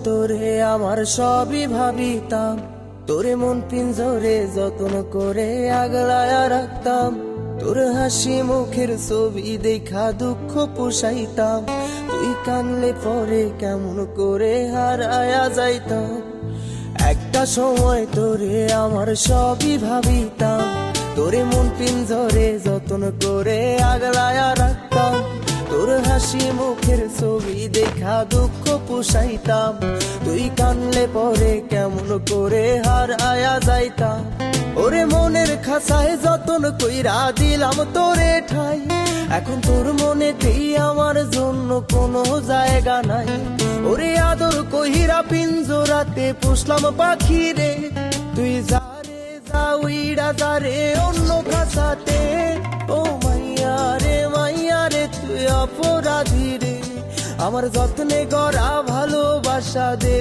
তোরে আমার সবই ভাবিতাম, তোরে মন পিঞ্জরে যত্ন করে আগলায়া রাখতাম। তোর হাসি মুখের ছবি দেখা দুঃখ পোষাইতাম, তুই কানলে পরে কেমন করে হারায়া যাইতাম। একটা সময় তোরে আমার সবই ভাবিতাম, তোরে মন পিঞ্জরে যত্ন করে আগলায়া রাখতাম। তোর হাসি মুখের ছবি দেখা দুঃখ পোষাইতাম, তুই কানলে পরে কেমন করে হারায়া যাইতাম। ওরে মনের খাসায় যতন কইরা দিলাম তোরে ঠাই, এখন তোর মনেতেই আমার জন্য কোনো জায়গা নাই। ওরে আদর কহিরা পিঞ্জরাতে পুষলাম পাখি রে, তুই যারে যা উইড়া যারে অন্য খাসাতে। ও মাইয়া রে তুই অপরাধী রে, আমার যত্নে গড়া ভালোবাসা দে।